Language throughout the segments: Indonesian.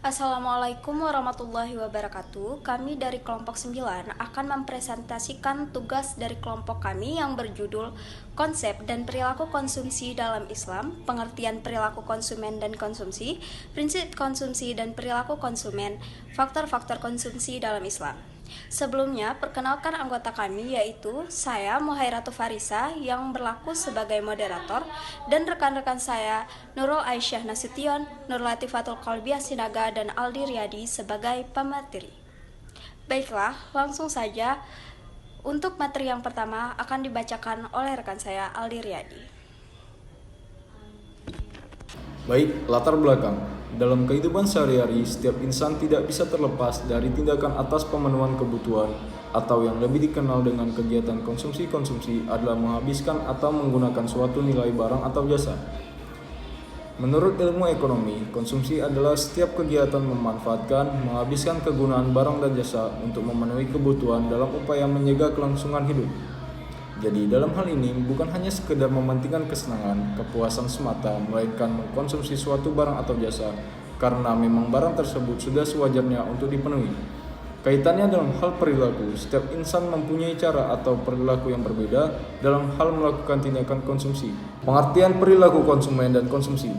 Assalamualaikum warahmatullahi wabarakatuh. Kami dari kelompok 9 akan mempresentasikan tugas dari kelompok kami yang berjudul Konsep dan Perilaku Konsumsi dalam Islam, Pengertian Perilaku Konsumen dan Konsumsi, Prinsip Konsumsi dan Perilaku Konsumen, Faktor-faktor konsumsi dalam Islam. Sebelumnya, perkenalkan anggota kami yaitu saya Muhairatu Farisa yang berlaku sebagai moderator dan rekan-rekan saya Nurul Aisyah Nasution, Nur Latifatul Qalbiah Sinaga dan Aldi Riyadi sebagai pemateri. Baiklah, langsung saja untuk materi yang pertama akan dibacakan oleh rekan saya Aldi Riyadi. Baik, latar belakang. Dalam kehidupan sehari-hari, setiap insan tidak bisa terlepas dari tindakan atas pemenuhan kebutuhan atau yang lebih dikenal dengan kegiatan konsumsi-konsumsi adalah menghabiskan atau menggunakan suatu nilai barang atau jasa. Menurut ilmu ekonomi, konsumsi adalah setiap kegiatan memanfaatkan, menghabiskan kegunaan barang dan jasa untuk memenuhi kebutuhan dalam upaya menjaga kelangsungan hidup. Jadi dalam hal ini bukan hanya sekedar mementingkan kesenangan, kepuasan semata, melainkan mengkonsumsi suatu barang atau jasa karena memang barang tersebut sudah sewajarnya untuk dipenuhi. Kaitannya dalam hal perilaku, setiap insan mempunyai cara atau perilaku yang berbeda dalam hal melakukan tindakan konsumsi. Pengertian perilaku konsumen dan konsumsi.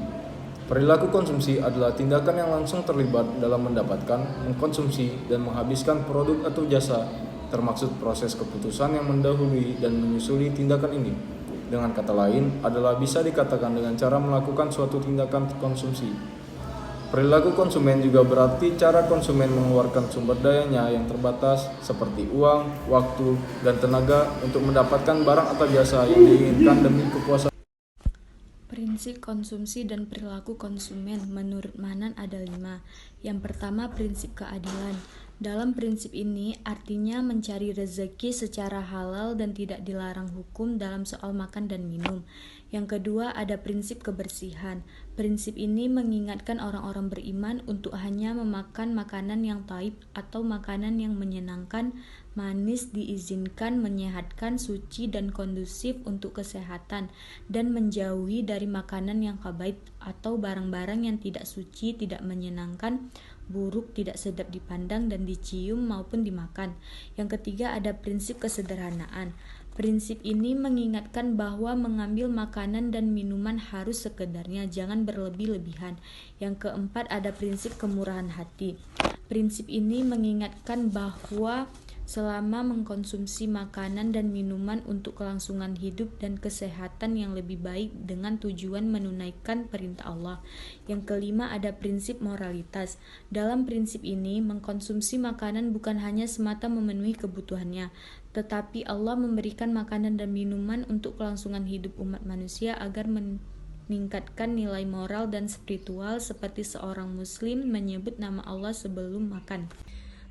Perilaku konsumsi adalah tindakan yang langsung terlibat dalam mendapatkan, mengkonsumsi, dan menghabiskan produk atau jasa, termaksud proses keputusan yang mendahului dan menyusuli tindakan ini. Dengan kata lain, adalah bisa dikatakan dengan cara melakukan suatu tindakan konsumsi. Perilaku konsumen juga berarti cara konsumen mengeluarkan sumber dayanya yang terbatas seperti uang, waktu, dan tenaga untuk mendapatkan barang atau jasa yang diinginkan demi kepuasan. Prinsip konsumsi dan perilaku konsumen menurut Manan ada 5. Yang pertama, prinsip keadilan. Dalam prinsip ini artinya mencari rezeki secara halal dan tidak dilarang hukum dalam soal makan dan minum. Yang kedua, ada prinsip kebersihan. Prinsip ini mengingatkan orang-orang beriman untuk hanya memakan makanan yang thaib atau makanan yang menyenangkan, manis, diizinkan, menyehatkan, suci, dan kondusif untuk kesehatan, dan menjauhi dari makanan yang khabith atau barang-barang yang tidak suci, tidak menyenangkan, buruk, tidak sedap dipandang dan dicium maupun dimakan. Yang ketiga, ada prinsip kesederhanaan. Prinsip ini mengingatkan bahwa mengambil makanan dan minuman harus sekedarnya, jangan berlebih-lebihan. Yang keempat, ada prinsip kemurahan hati. Prinsip ini mengingatkan bahwa selama mengkonsumsi makanan dan minuman untuk kelangsungan hidup dan kesehatan yang lebih baik dengan tujuan menunaikan perintah Allah. Yang kelima, ada prinsip moralitas. Dalam prinsip ini, mengkonsumsi makanan bukan hanya semata memenuhi kebutuhannya, tetapi Allah memberikan makanan dan minuman untuk kelangsungan hidup umat manusia agar meningkatkan nilai moral dan spiritual seperti seorang muslim menyebut nama Allah sebelum makan.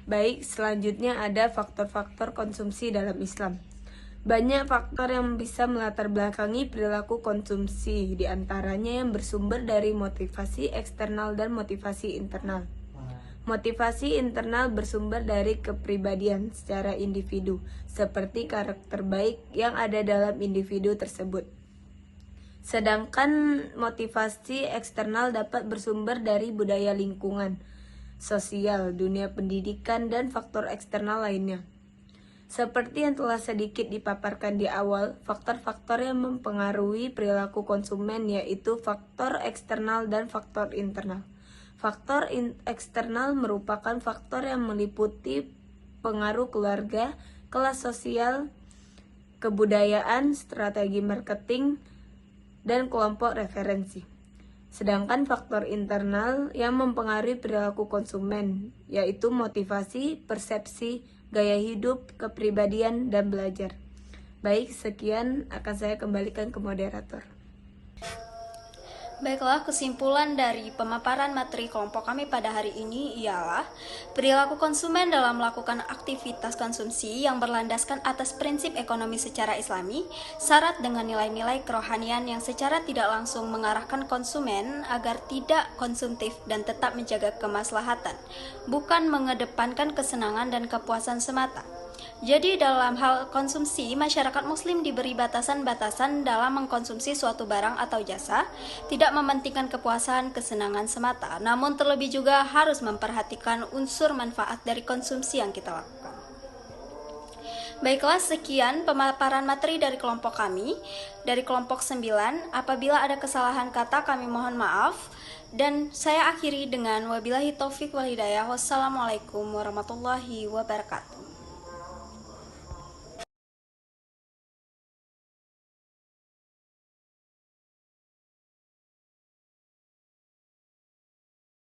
Baik, selanjutnya ada faktor-faktor konsumsi dalam Islam. Banyak faktor yang bisa melatar belakangi perilaku konsumsi, di antaranya yang bersumber dari motivasi eksternal dan motivasi internal. Motivasi internal bersumber dari kepribadian secara individu, seperti karakter baik yang ada dalam individu tersebut. Sedangkan motivasi eksternal dapat bersumber dari budaya lingkungan, sosial, dunia pendidikan, dan faktor eksternal lainnya. Seperti yang telah sedikit dipaparkan di awal, faktor-faktor yang mempengaruhi perilaku konsumen yaitu faktor eksternal dan faktor internal. Faktor eksternal merupakan faktor yang meliputi pengaruh keluarga, kelas sosial, kebudayaan, strategi marketing, dan kelompok referensi. Sedangkan faktor internal yang mempengaruhi perilaku konsumen, yaitu motivasi, persepsi, gaya hidup, kepribadian, dan belajar. Baik, sekian akan saya kembalikan ke moderator. Baiklah, kesimpulan dari pemaparan materi kelompok kami pada hari ini ialah perilaku konsumen dalam melakukan aktivitas konsumsi yang berlandaskan atas prinsip ekonomi secara islami, syarat dengan nilai-nilai kerohanian yang secara tidak langsung mengarahkan konsumen agar tidak konsumtif dan tetap menjaga kemaslahatan, bukan mengedepankan kesenangan dan kepuasan semata. Jadi dalam hal konsumsi, masyarakat muslim diberi batasan-batasan dalam mengkonsumsi suatu barang atau jasa, tidak mementingkan kepuasan, kesenangan semata, namun terlebih juga harus memperhatikan unsur manfaat dari konsumsi yang kita lakukan. Baiklah, sekian pemaparan materi dari kelompok kami, dari kelompok 9. Apabila ada kesalahan kata, kami mohon maaf. Dan saya akhiri dengan wabillahi taufik wal hidayah. Wassalamualaikum warahmatullahi wabarakatuh.